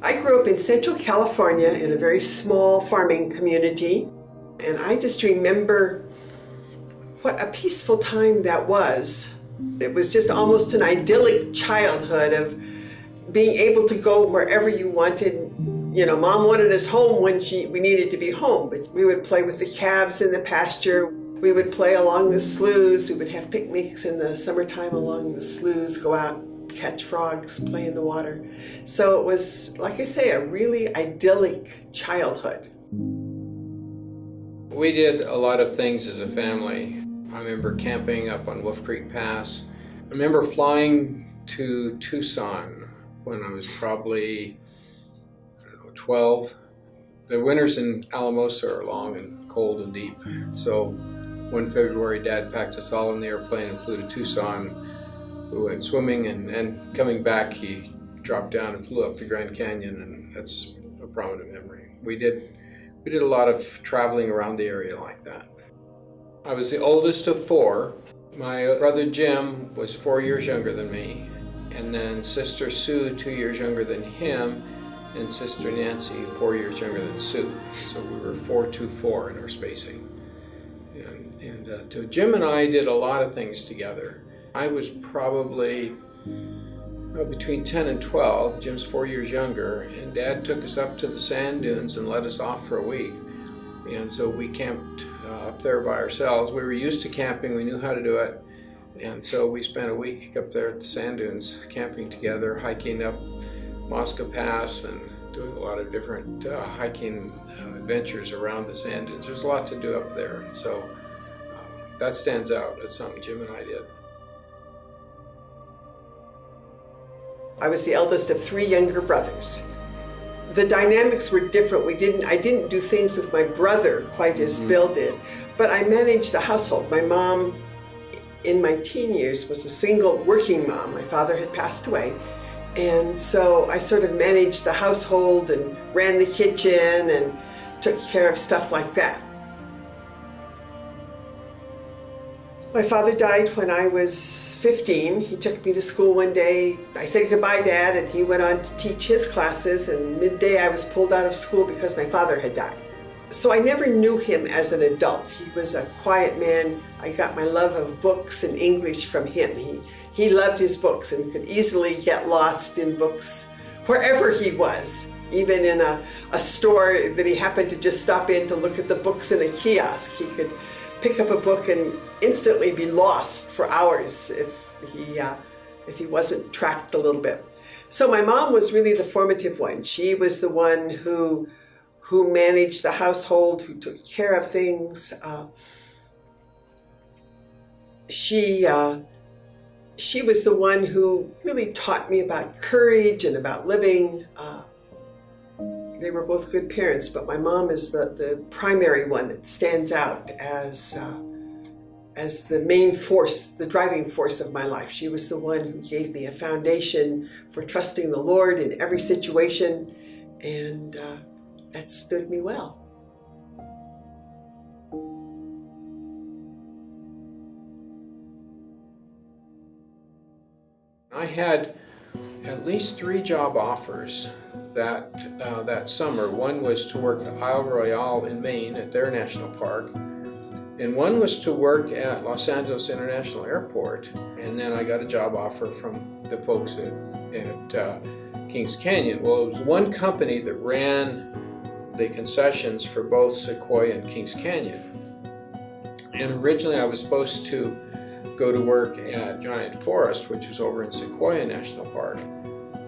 I grew up in Central California in a very small farming community, and I just remember what a peaceful time that was. It was just almost an idyllic childhood of being able to go wherever you wanted. You know, Mom wanted us home when we needed to be home, but we would play with the calves in the pasture. We would play along the sloughs. We would have picnics in the summertime along the sloughs, go out, catch frogs, play in the water. So it was, like I say, a really idyllic childhood. We did a lot of things as a family. I remember camping up on Wolf Creek Pass. I remember flying to Tucson when I was probably 12. The winters in Alamosa are long and cold and deep. So one February, Dad packed us all in the airplane and flew to Tucson. We went swimming, and coming back, he dropped down and flew up the Grand Canyon, and that's a prominent memory. We did a lot of traveling around the area like that. I was the oldest of four. My brother Jim was 4 years younger than me, and then Sister Sue 2 years younger than him, and Sister Nancy 4 years younger than Sue. So we were 4-2-4 in our spacing. And so Jim and I did a lot of things together. I was probably between 10 and 12. Jim's 4 years younger, and Dad took us up to the sand dunes and let us off for a week. And so we camped up there by ourselves. We were used to camping, we knew how to do it. And so we spent a week up there at the sand dunes, camping together, hiking up Mosca Pass and doing a lot of different hiking adventures around the sand dunes. There's a lot to do up there. So that stands out. It's something Jim and I did. I was the eldest of 3 younger brothers. The dynamics were different. I didn't do things with my brother quite as Bill did, but I managed the household. My mom, in my teen years, was a single working mom. My father had passed away, and so I sort of managed the household and ran the kitchen and took care of stuff like that. My father died when I was 15. He took me to school one day. I said goodbye, Dad, and he went on to teach his classes, and midday I was pulled out of school because my father had died. So I never knew him as an adult. He was a quiet man. I got my love of books and English from him. He loved his books and could easily get lost in books wherever he was, even in a store that he happened to just stop in to look at the books in a kiosk. He could pick up a book and instantly be lost for hours if he wasn't tracked a little bit. So my mom was really the formative one. She was the one who managed the household, who took care of things. She was the one who really taught me about courage and about living. They were both good parents, but my mom is the primary one that stands out as the main force, the driving force of my life. She was the one who gave me a foundation for trusting the Lord in every situation, and that stood me well. I had at least 3 job offers that summer. One was to work at Isle Royale in Maine at their national park, and one was to work at Los Angeles International Airport. And then I got a job offer from the folks at Kings Canyon. Well, it was one company that ran the concessions for both Sequoia and Kings Canyon. And originally I was supposed to go to work at Giant Forest, which was over in Sequoia National Park.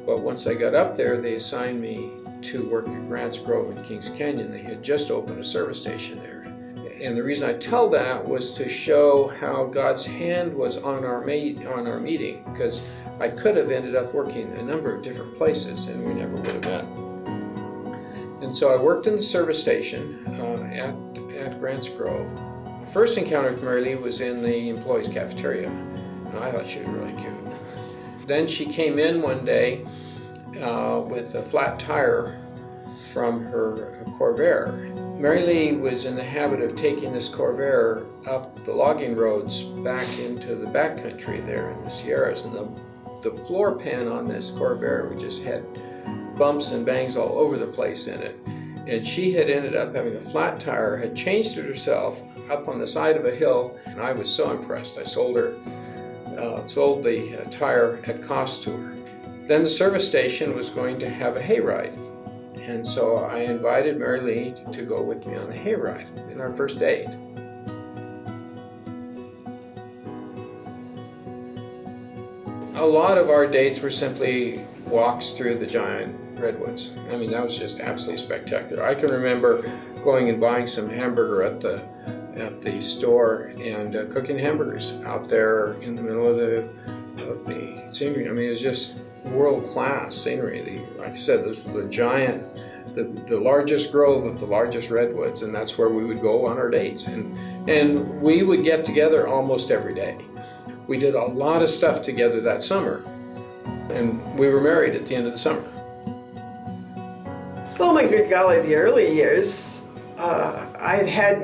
But once I got up there, they assigned me to work at Grants Grove and Kings Canyon. They had just opened a service station there. And the reason I tell that was to show how God's hand was on our meeting, because I could have ended up working a number of different places and we never would have met. And so I worked in the service station at Grants Grove. My first encounter with Mary Lee was in the employees' cafeteria. And I thought she was really cute. Then she came in one day with a flat tire from her Corvair. Mary Lee was in the habit of taking this Corvair up the logging roads back into the backcountry there in the Sierras, and the floor pan on this Corvair, we just had bumps and bangs all over the place in it. And she had ended up having a flat tire, had changed it herself up on the side of a hill, and I was so impressed. I sold the tire at cost to her. Then the service station was going to have a hayride, and so I invited Mary Lee to go with me on the hayride in our first date. A lot of our dates were simply walks through the giant redwoods. I mean, that was just absolutely spectacular. I can remember going and buying some hamburger at the store and cooking hamburgers out there in the middle of the scenery. I mean, it was just world-class scenery. Like I said, this was the largest grove of the largest redwoods, and that's where we would go on our dates. And we would get together almost every day. We did a lot of stuff together that summer, and we were married at the end of the summer. Oh my good golly, the early years, we had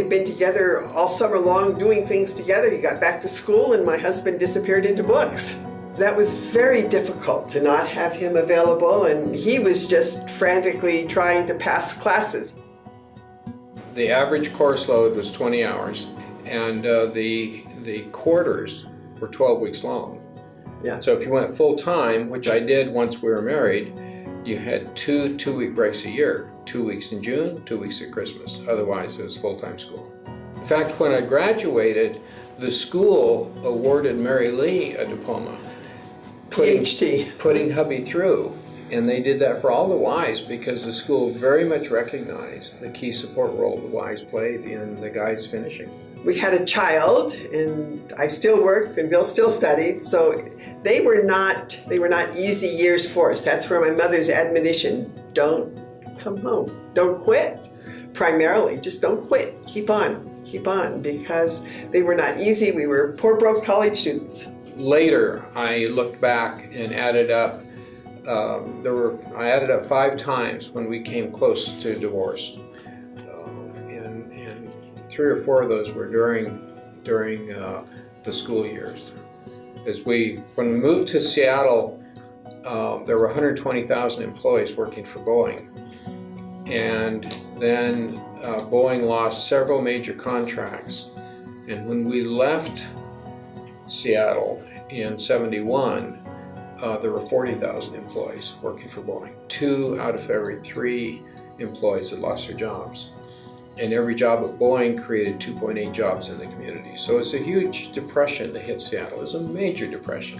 been together all summer long doing things together. He got back to school and my husband disappeared into books. That was very difficult to not have him available, and he was just frantically trying to pass classes. The average course load was 20 hours, and the quarters were 12 weeks long. Yeah. So if you went full time, which I did once we were married, you had two-week breaks a year, 2 weeks in June, 2 weeks at Christmas. Otherwise, it was full-time school. In fact, when I graduated, the school awarded Mary Lee a diploma. PhD. Putting hubby through. And they did that for all the wives because the school very much recognized the key support role the wives played in the guys finishing. We had a child, and I still worked, and Bill still studied, so they were not easy years for us. That's where my mother's admonition, don't come home, don't quit, primarily, just don't quit, keep on, because they were not easy. We were poor, broke college students. Later, I looked back and added up, I added up 5 times when we came close to divorce. And 3 or 4 of those were during the school years. When we moved to Seattle, there were 120,000 employees working for Boeing. And then Boeing lost several major contracts. And when we left Seattle in '71, there were 40,000 employees working for Boeing. 2 out of every 3 employees had lost their jobs. And every job at Boeing created 2.8 jobs in the community. So it's a huge depression that hit Seattle. It was a major depression.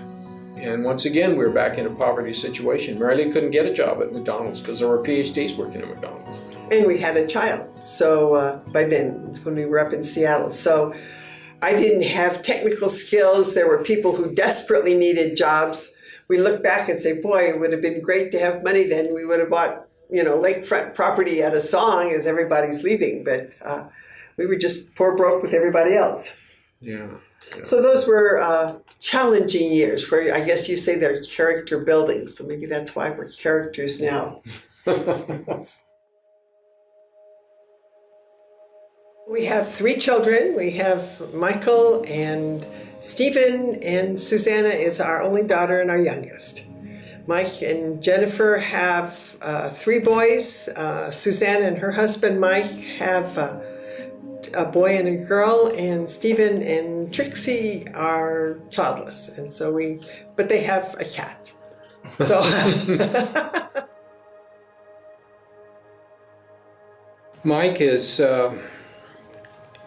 And once again, we were back in a poverty situation. Mary Lee couldn't get a job at McDonald's because there were PhDs working at McDonald's. And we had a child, so by then, when we were up in Seattle. So I didn't have technical skills. There were people who desperately needed jobs. We look back and say, boy, it would have been great to have money then. We would have bought lakefront property at a song as everybody's leaving, but we were just poor broke with everybody else. Yeah. So those were challenging years where I guess you say they're character building, so maybe that's why we're characters now. We have 3 children. We have Michael and Stephen, and Susanna is our only daughter and our youngest. Mike and Jennifer have 3 boys. Susanna and her husband Mike have a boy and a girl, and Stephen and Trixie are childless, and but they have a cat. So Mike is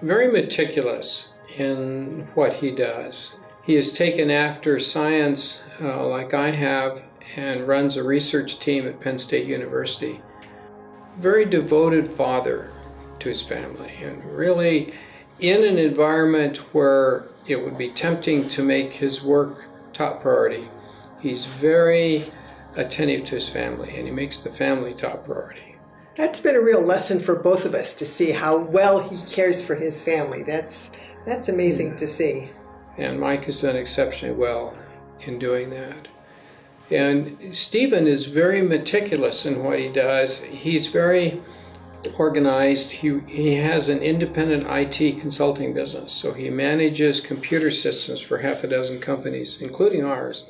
very meticulous in what he does. He has taken after science like I have and runs a research team at Penn State University. Very devoted father to his family, and really in an environment where it would be tempting to make his work top priority. He's very attentive to his family, and he makes the family top priority. That's been a real lesson for both of us to see how well he cares for his family. That's amazing to see. And Mike has done exceptionally well in doing that. And Stephen is very meticulous in what he does. He's very organized. He has an independent IT consulting business, so he manages computer systems for half a dozen companies, including ours.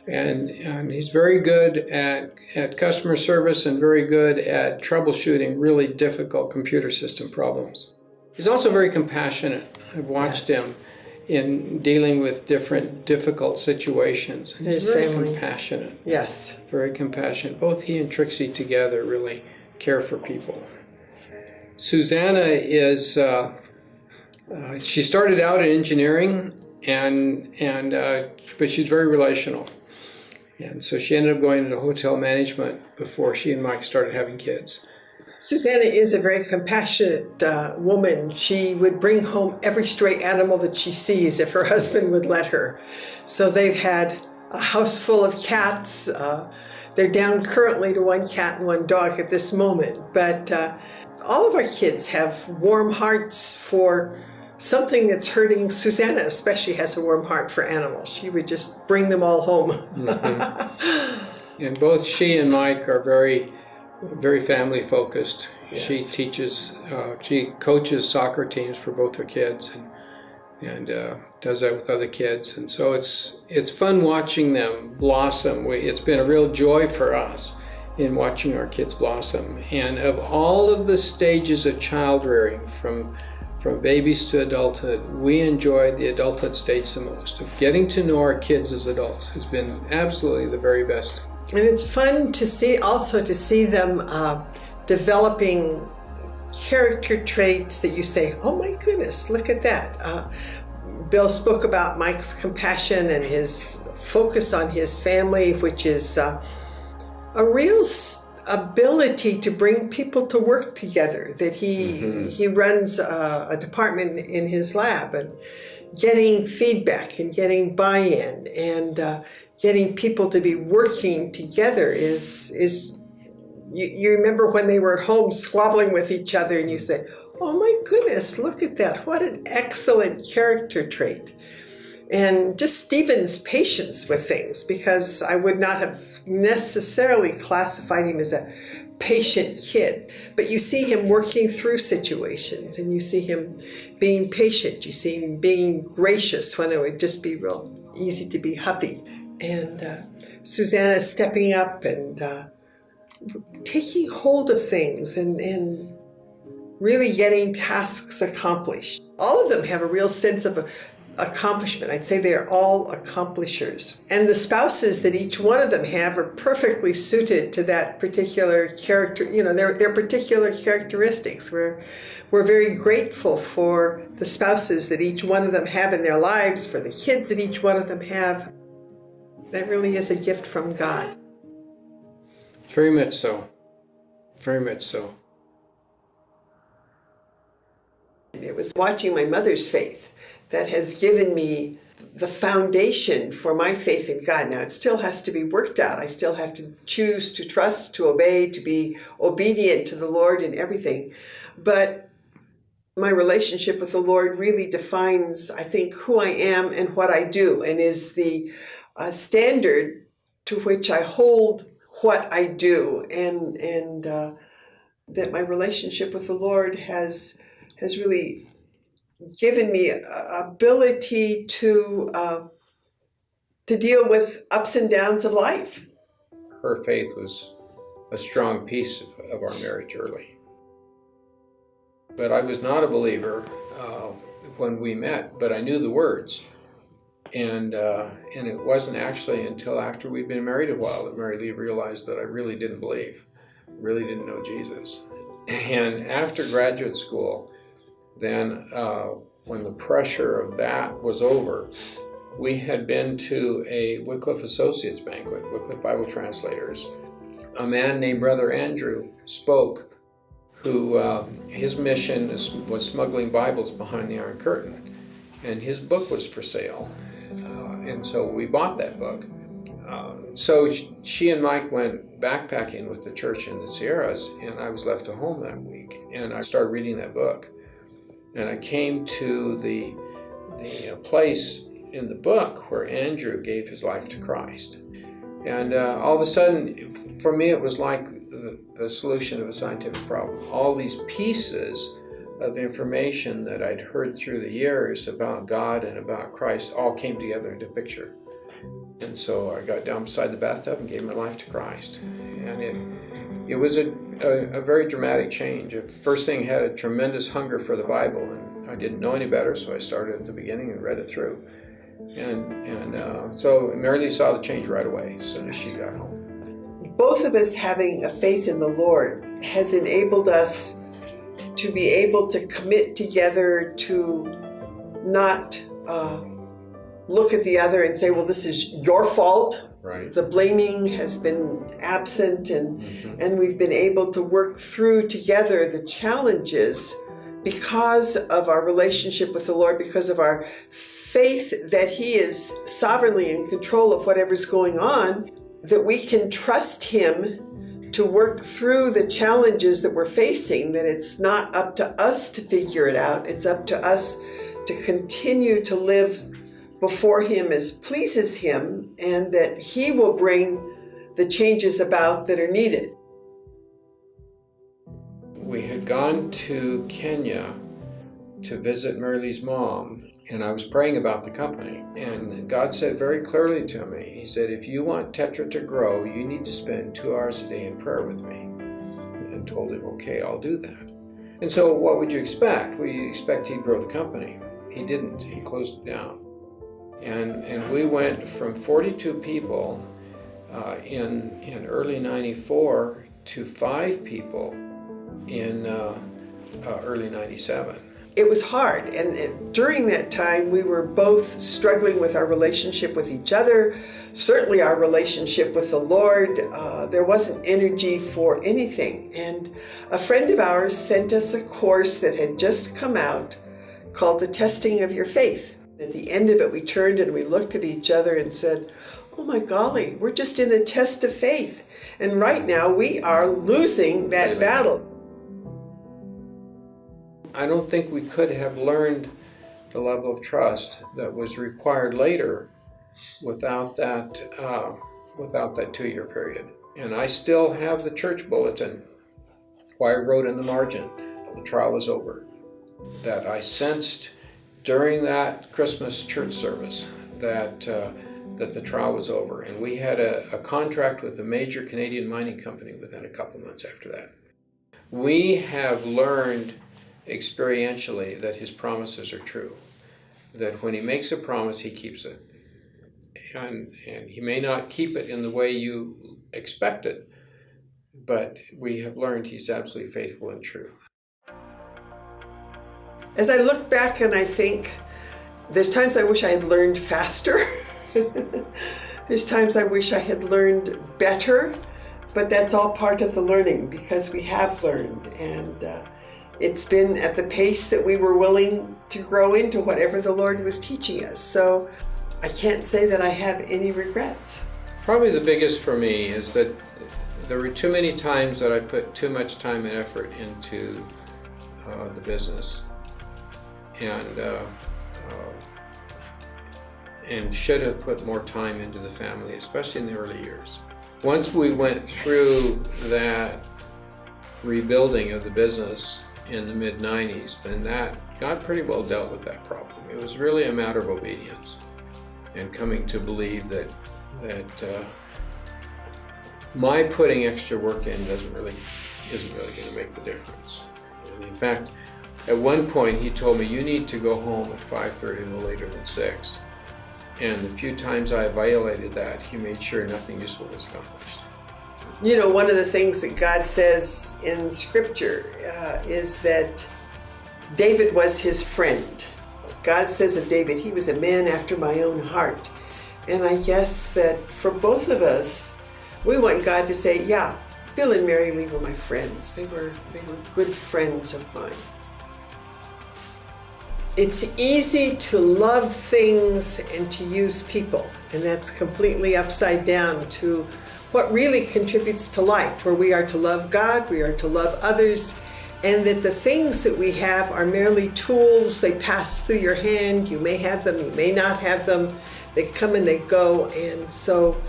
And he's very good at customer service and very good at troubleshooting really difficult computer system problems. He's also very compassionate. I've watched him in dealing with different difficult situations. And he's very compassionate. Yes. Very compassionate. Both he and Trixie together really care for people. Susanna is, she started out in engineering, but she's very relational. And so she ended up going into hotel management before she and Mike started having kids. Susanna is a very compassionate woman. She would bring home every stray animal that she sees if her husband would let her. So they've had a house full of cats. They're down currently to 1 cat and 1 dog at this moment. But all of our kids have warm hearts for something that's hurting. Susanna especially has a warm heart for animals. She would just bring them all home. Mm-hmm. And both she and Mike are very, very family focused. Yes. She coaches soccer teams for both her kids and does that with other kids. And so it's fun watching them blossom. It's been a real joy for us in watching our kids blossom. And of all of the stages of child rearing, from babies to adulthood, we enjoy the adulthood stage the most. Of getting to know our kids as adults has been absolutely the very best. And it's fun to see them developing character traits that you say, oh my goodness, look at that. Bill spoke about Mike's compassion and his focus on his family, which is a real ability to bring people to work together, that he runs a department in his lab, and getting feedback and getting buy-in and getting people to be working together is you remember when they were at home squabbling with each other and you say, oh my goodness, look at that, what an excellent character trait. And just Stephen's patience with things, because I would not have necessarily classified him as a patient kid, but you see him working through situations, and you see him being patient, you see him being gracious when it would just be real easy to be huffy, and Susanna stepping up and taking hold of things and really getting tasks accomplished. All of them have a real sense of accomplishment. I'd say they are all accomplishers. And the spouses that each one of them have are perfectly suited to that particular character, their particular characteristics. We're very grateful for the spouses that each one of them have in their lives, for the kids that each one of them have. That really is a gift from God. Very much so. Very much so. It was watching my mother's faith that has given me the foundation for my faith in God. Now, it still has to be worked out. I still have to choose to trust, to obey, to be obedient to the Lord in everything. But my relationship with the Lord really defines, I think, who I am and what I do, and is the standard to which I hold what I do, and that my relationship with the Lord has really given me ability to deal with ups and downs of life. Her faith was a strong piece of our marriage early. But I was not a believer when we met, but I knew the words. And it wasn't actually until after we'd been married a while that Mary Lee realized that I really didn't believe, really didn't know Jesus. And after graduate school, then when the pressure of that was over, we had been to a Wycliffe Associates banquet, Wycliffe Bible Translators. A man named Brother Andrew spoke, who his mission was smuggling Bibles behind the Iron Curtain, and his book was for sale. And so we bought that book. So she and Mike went backpacking with the church in the Sierras, and I was left at home that week. And I started reading that book. And I came to the place in the book where Andrew gave his life to Christ. And all of a sudden, for me, it was like the solution of a scientific problem. All these pieces of information that I'd heard through the years about God and about Christ all came together into a picture. And so I got down beside the bathtub and gave my life to Christ. And it was a very dramatic change. First thing, I had a tremendous hunger for the Bible, and I didn't know any better, so I started at the beginning and read it through. And so Mary Lee saw the change right away as soon as she got home. Both of us having a faith in the Lord has enabled us to be able to commit together to not look at the other and say, well, this is your fault. Right. The blaming has been absent, and we've been able to work through together the challenges because of our relationship with the Lord, because of our faith that He is sovereignly in control of whatever's going on, that we can trust Him to work through the challenges that we're facing, that it's not up to us to figure it out. It's up to us to continue to live before Him as pleases Him, and that He will bring the changes about that are needed. We had gone to Kenya to visit Mary Lee's mom, and I was praying about the company. And God said very clearly to me, He said, if you want Tetra to grow, you need to spend 2 hours a day in prayer with me. And told him, okay, I'll do that. And so what would you expect? Well, you'd expect he'd grow the company. He didn't. He closed it down. And we went from 42 people in early '94 to 5 people in early '97. It was hard, and during that time we were both struggling with our relationship with each other, certainly our relationship with the Lord. There wasn't energy for anything, and a friend of ours sent us a course that had just come out called The Testing of Your Faith. At the end of it, we turned and we looked at each other and said, oh my golly, we're just in a test of faith, and right now we are losing that battle. I don't think we could have learned the level of trust that was required later without that 2-year period. And I still have the church bulletin where I wrote in the margin, the trial was over. That I sensed during that Christmas church service that the trial was over. And we had a contract with a major Canadian mining company within a couple months after that. We have learned experientially that His promises are true, that when He makes a promise, He keeps it, and He may not keep it in the way you expect it, but we have learned He's absolutely faithful and true. As I look back and I think, there's times I wish I had learned faster. There's times I wish I had learned better, but that's all part of the learning, because we have learned, and it's been at the pace that we were willing to grow into whatever the Lord was teaching us. So I can't say that I have any regrets. Probably the biggest for me is that there were too many times that I put too much time and effort into the business, and should have put more time into the family, especially in the early years. Once we went through that rebuilding of the business in the mid-90s, then that God pretty well dealt with that problem. It was really a matter of obedience and coming to believe that my putting extra work in isn't really going to make the difference. And in fact, at one point he told me, you need to go home at 5:30 no later than 6. And the few times I violated that, he made sure nothing useful was accomplished. You know, one of the things that God says in Scripture is that David was His friend. God says of David, he was a man after my own heart. And I guess that for both of us, we want God to say, yeah, Bill and Mary Lee were my friends. They were good friends of mine. It's easy to love things and to use people, and that's completely upside down to what really contributes to life, where we are to love God, we are to love others, and that the things that we have are merely tools. They pass through your hand. You may have them, you may not have them. They come and they go, and so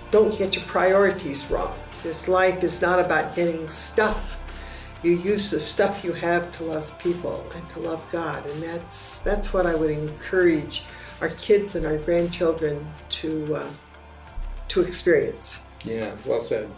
don't get your priorities wrong. This life is not about getting stuff. You use the stuff you have to love people and to love God, and that's what I would encourage our kids and our grandchildren to experience. Yeah, well said.